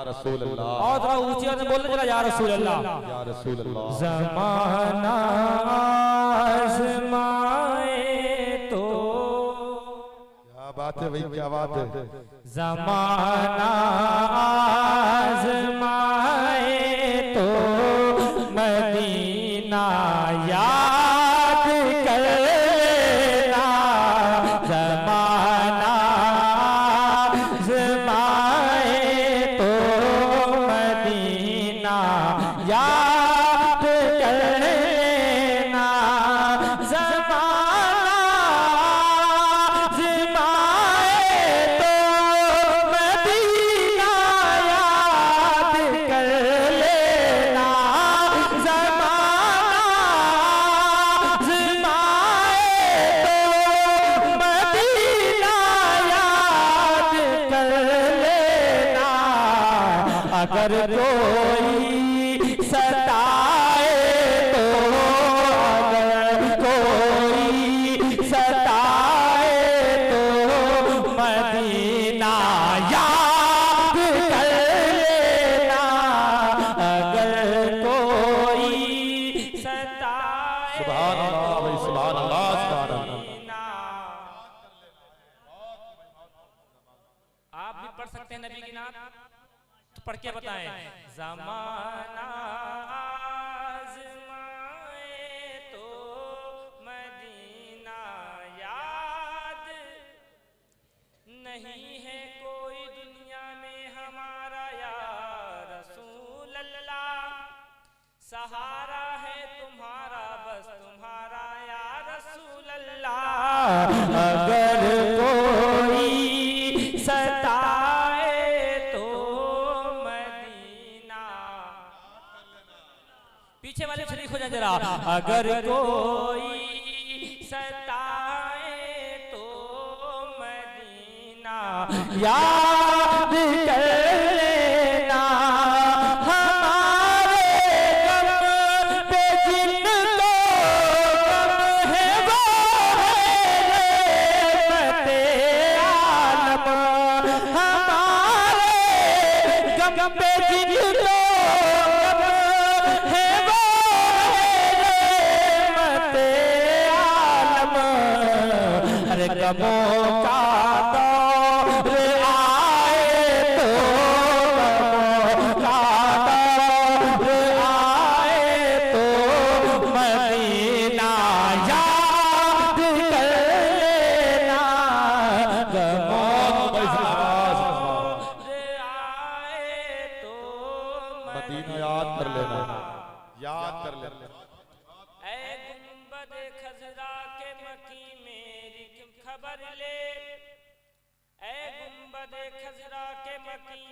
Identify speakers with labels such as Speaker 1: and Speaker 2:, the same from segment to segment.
Speaker 1: रसूल अल्लाह।
Speaker 2: और थोड़ा ऊंची आवाज में बोलना चला, या रसूल अल्लाह,
Speaker 1: या रसूल अल्लाह।
Speaker 2: ज़माना आज़माए तो,
Speaker 1: क्या बात है भाई, क्या बात है।
Speaker 2: ज़माना आज़माए तो मदीना याद कर लेना, ज़माना आज़माए तो मदीना याद कर लेना, ज़माना आज़माए तो मदीना याद कर लेना, ज़माना आज़माए तो मदीना याद कर लेना, अगर कोई सताए तो, अगर कोई सताए तो मदीना याद कर लेना, अगर कोई सताए
Speaker 1: सुभान अल्लाह भाई, सुभान अल्लाह, सुभान अल्लाह।
Speaker 2: मदीना। आप भी पढ़ सकते हैं नबी की नात, तो पढ़ के बताएं। ज़माना आज़माए तो मदीना याद नहीं है कोई दुनिया में हमारा, या रसूल अल्लाह, सहारा है तुम्हारा बस तुम्हारा, या रसूल अल्लाह, अगर कोई सताए तो मदीना। पीछे वाले शरीक हो जाए जरा, अगर कोई सताए तो मदीना याद कर लेना, हमारे गम पे जिनको गम है वो है रहमते आलम, हमारे गम पे जिनको गम है वो है रहमते आलम, अरे गमों का दौर आए तो, गमों का दौर आए तो मदीना याद कर लेना, गमों का दौर आए तो
Speaker 1: मदीना याद कर लेना, याद कर लेना।
Speaker 2: ऐ गुंबद खजरा के मकी मेरी खबर ले, ऐ गुंबद खजरा के मकी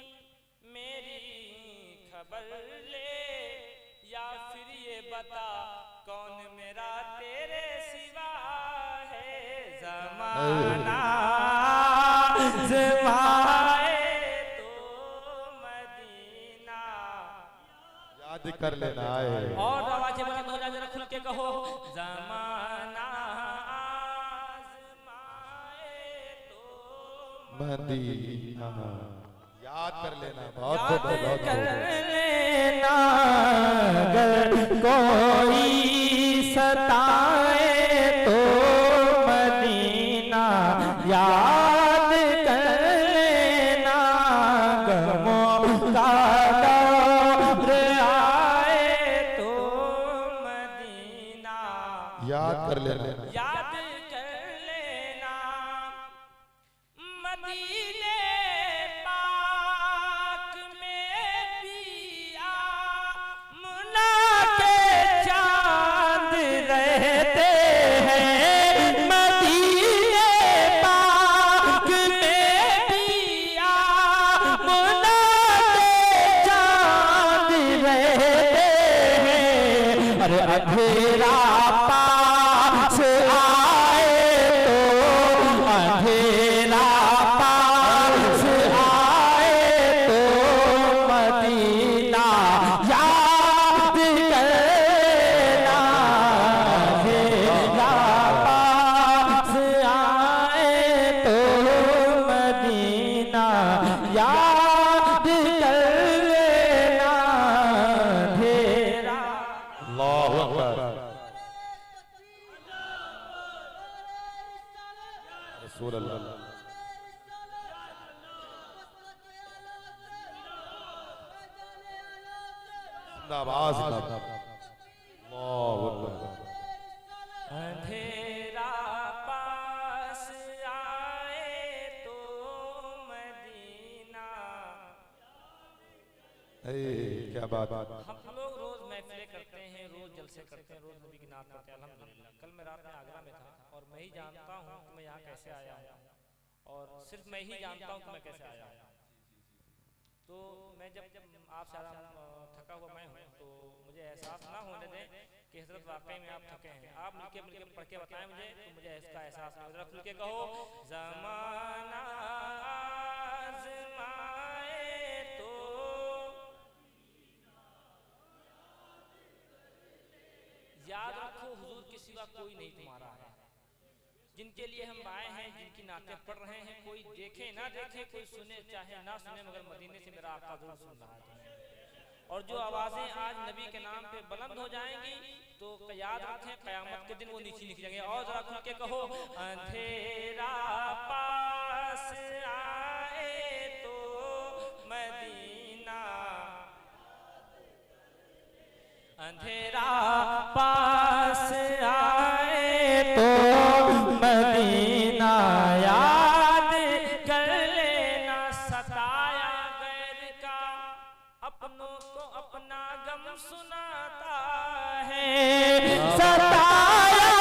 Speaker 2: मेरी खबर ले, या फिर ये बता कौन मेरा तेरे सिवा है, ज़माना आज़माए तो मदीना
Speaker 1: याद कर लेना है।
Speaker 2: और आवाजें बुलंद हो जाए, जरा खुल के कहो, ज़माना आज़माए तो
Speaker 1: मदीना याद कर लेना, बहुत
Speaker 2: याद
Speaker 1: बहुत बहुत
Speaker 2: कर
Speaker 1: बहुत।
Speaker 2: लेना, अगर कोई सताए तो मदीना याद कर लेना, गमों का दौर आए तो मदीना
Speaker 1: याद कर लेना।
Speaker 2: याद कर लेना, मदीने पाक में पिया मुना के चांद रहते हैं, मदीने पाक में पिया मुना के चांद रहते हैं, अरे अंधेरा पास आए तो, अंधेरा पास आए तो मदीना याद कर लेना, अंधेरा पास आए तो मदीना याद कर
Speaker 1: आवाज
Speaker 2: अंधेरा पास आए तो मदीना।
Speaker 1: क्या बात।
Speaker 2: हम लोग रोज महफिलें करते हैं, रोज जलसे करते हैं, रोज नबी की नात करते हैं अल्हम्दुलिल्लाह। कल मैं रात में आगरा में था और मैं ही जानता हूँ कि मैं यहाँ कैसे आया हूँ, और सिर्फ मैं ही जानता हूँ कि मैं कैसे आया हूँ। तो मैं जब आपसे थका हुआ मैं हूँ, तो मुझे एहसास ना होने दें कि हजरत वाकई में आप थके हैं। आप मिलके पढ़ के बताएं मुझे, तो मुझे इसका एहसास नहीं। जरा खुल के कहो, ज़माना आज़माए तो याद रखो हुजूर के सिवा कोई नहीं तुम्हारा है। जिनके लिए हम आए हैं, जिनकी नातें पढ़ रहे हैं, कोई देखे ना देखे, कोई सुने चाहे ना सुने, मगर मदीने से मेरा आका जरूर सुन रहा है। और जो आवाजें आज नबी के नाम पे बुलंद हो जाएंगी, तो याद रखें क़यामत के दिन वो नीचे लिख जाएंगे। और जरा खुल के कहो, अंधेरा पास आए तो मदीना, अंधेरा पास आए तो मदीना, याद कर लेना सताया गैर का, अपनों को अपना गम सुनाता है। सताया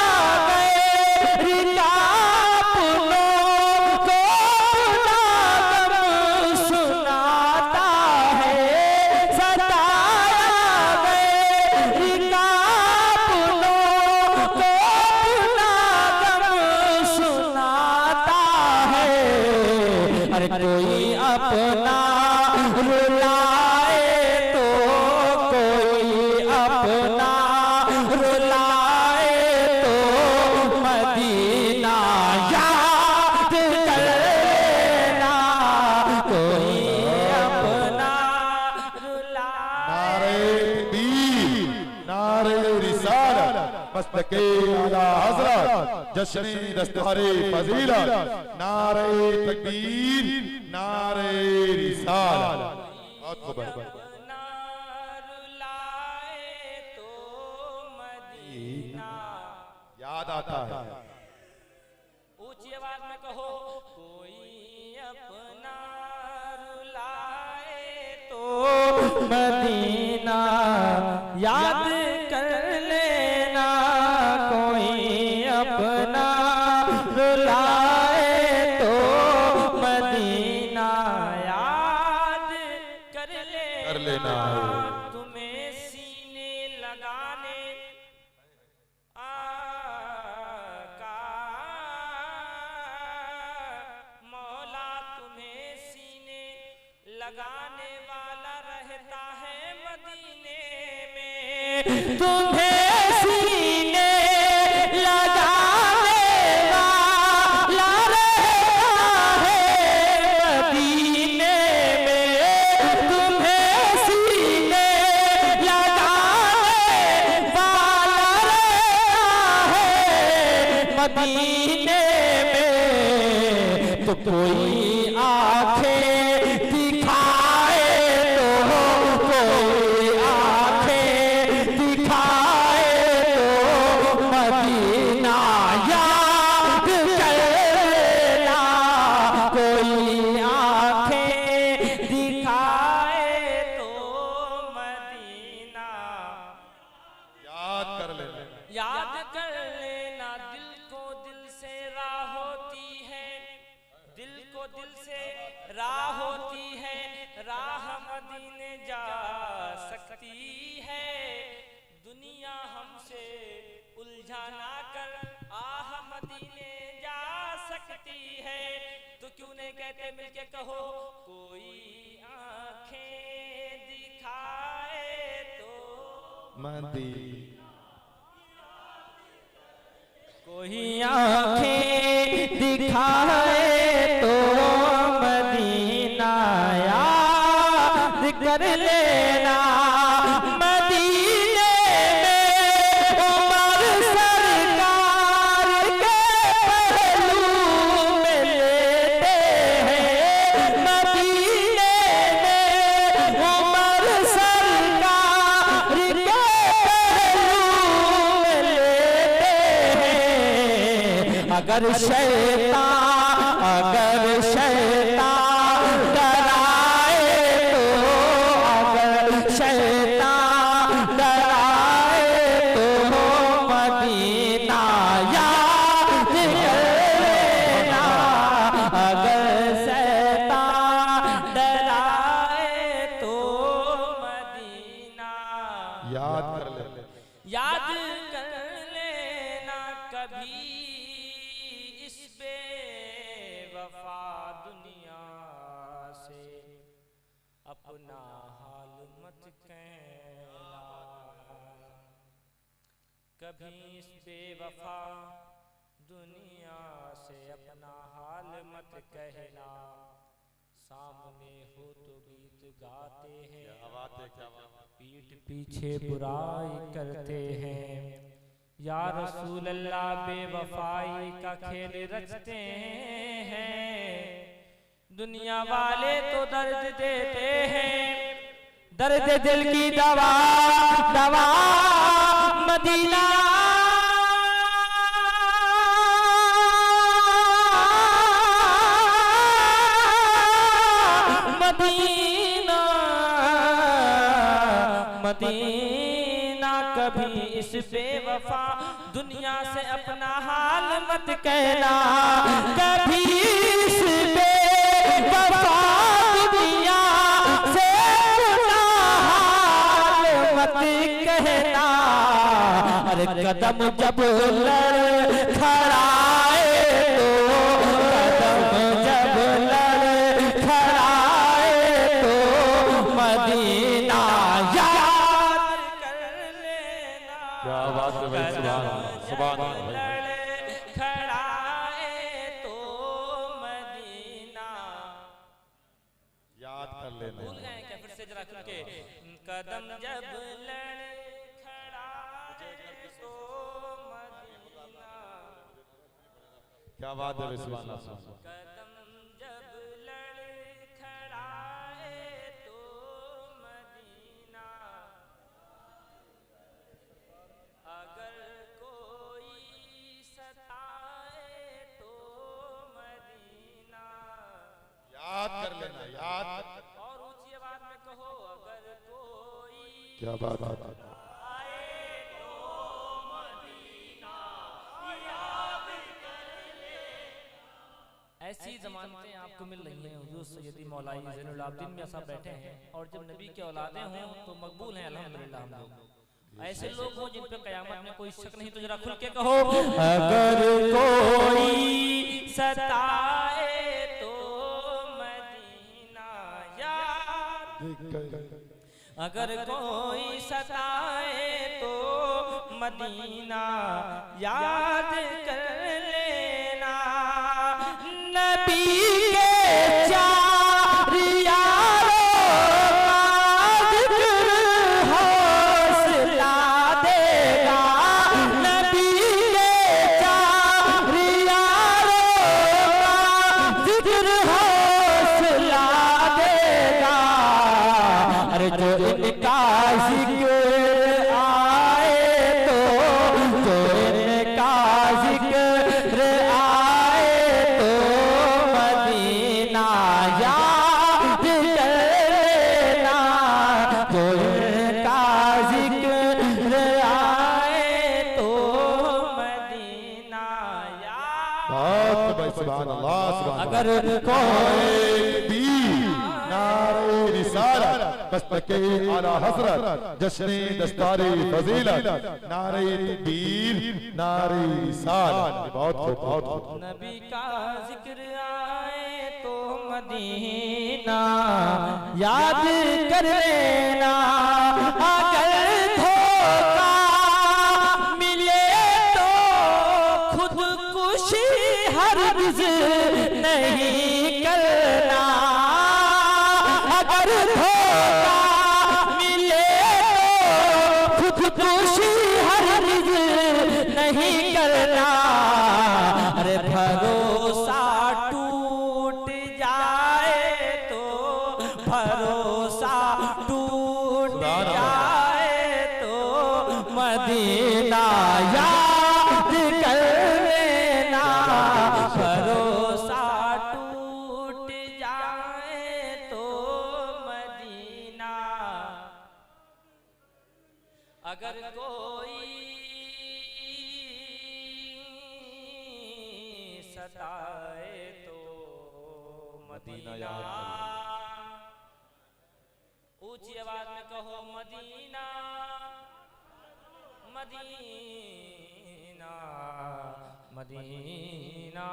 Speaker 2: गैर का, अपनों को अपना गम सुनाता है। सताया गैर का, अपनों को अपना गम सुनाता है। अरे कोई अपना रुलाए तो, कोई अपना रुलाए तो मदीना याद कर लेना, कोई अपना रुलाए।
Speaker 1: नारे रिसालत मस्तके आला हज़रत जश्न दस्तारे फजीलत, नारे तकबीर, नारे रिसालत। बहुत खूब है। याद आता है।
Speaker 2: ऊंची आवाज में कहो, कोई अपना रुलाए तो मदीना याद कर लेना, कोई अपना रुलाए तो मदीना याद कर लेना। तुम्हें सीने लगाने आका मौला, तुम्हें सीने लगाने वाला रहता है मदीने में। तुम्हें सीने लगाने वाला रहता है मदीने में। तुम्हें सीने लगाने वाला मदीने में। तो कोई आंखें दिखाए तो, कोई आंखें दिखाए तो मदीना याद कर लेना, कोई आंखें दिखाए तो मदीना
Speaker 1: याद कर लेना,
Speaker 2: याद कर लेना। दिल को दिल से राह होती है, दिल को दिल से राह होती है, राह मदीने जा सकती है। दुनिया हमसे उलझा ना कर, आह मदीने जा सकती है। तो क्यों नहीं कहते मिलके कहो, कोई आंखें दिखाए तो
Speaker 1: मदीना,
Speaker 2: कोई आंखें दिखाए तो मदीना याद कर लेना। मदीने में उमर सरकार के पहलू में लेते हैं। मदीने में उमर सरकार
Speaker 3: अगर शैतान डराए तो, अगर शैतान डराए तो मदीना याद कर लेना। अगर शैतान डराए तो मदीना
Speaker 1: याद कर ले,
Speaker 2: याद कर लेना कभी इस बेवफा दुनिया से अपना हाल मत कहना। कभी इस बेवफा दुनिया से अपना हाल मत कहना। सामने हो तो गीत गाते हैं, पीठ पीछे बुराई करते हैं। या रसूल अल्लाह बेवफाई का खेल रचते हैं। दुनिया वाले तो दर्द देते हैं, दर्द दिल की दवा दवा मदीना मदीना मदीना। कभी इस बेवफा दुनिया से अपना हाल मत कहना। कभी इस बेवफा दुनिया से अपना हाल मत कहना। अरे कदम जब लड़खड़ाए तो, कदम जब लड़खड़ाए तो मदीना याद कर लेना।
Speaker 1: क्या बात है भाई, सुभान अल्लाह, सुभान अल्लाह।
Speaker 2: लड़खड़ाए तो मदीना
Speaker 1: याद कर लेना।
Speaker 2: भूल गए क्या? फिर से जरा खुल के कदम जब लड़खड़ाए तो मदीना।
Speaker 1: क्या बात है भाई, सुभान अल्लाह, सुभान अल्लाह।
Speaker 2: कदम जब लड़खड़ाए तो मदीना। अगर कोई सताए तो मदीना।
Speaker 1: याद कर लेना, याद।
Speaker 2: और ऊंची आवाज में कहो, अगर कोई
Speaker 1: क्या बात है।
Speaker 2: ऐसी जमानतें आपको मिल रही हैं। हुजूर सैयदी मौलाई ज़ैनुल आबिदीन में साहब बैठे हैं, और जब नबी के औलादे हों तो मकबूल हैं अल्हम्दुलिल्लाह। हम लोग ऐसे लोग हों जिन पे कयामत में कोई शक नहीं। तो जरा खुल के कहो, अगर कोई सताए तो मदीना याद। अगर कोई सताए तो मदीना याद कर लेना। नबी के चार यारों का जिक्र हौसला देगा। नबी के चार यारों का जिक्र हौसला देगा। अरे जो इनका जिक्र आए तो, जो इनका जिक्र आए तो मदीना याद कर लेना। जो इनका जिक्र आए तो मदीना याद।
Speaker 1: बहुत भाई, सुभान अल्लाह, सुभान अल्लाह।
Speaker 2: अगर कोई
Speaker 1: भी नारे रिसालत मस्तके आला हसरत जश्ने दस्तारे फजीलत नारे तकबीर नारे रिसालत। बहुत खूब, बहुत खूब।
Speaker 2: नबी का जिक्र आए तो मदीना याद कर लेना। अगर धोखा मिले तो खुदकुशी हरगिज़ नहीं करना। अगर धोखा मिले तो खुदकुशी हरगिज़ नहीं करना। अरे भरोसा टूट जाए तो, भरोसा टूट जाए तो मदीना याद कर लेना। जाए तो मदीना, अगर कोई सताए तो मदीना। ऊंची आवाज में कहो मदीना मदीना मदीना।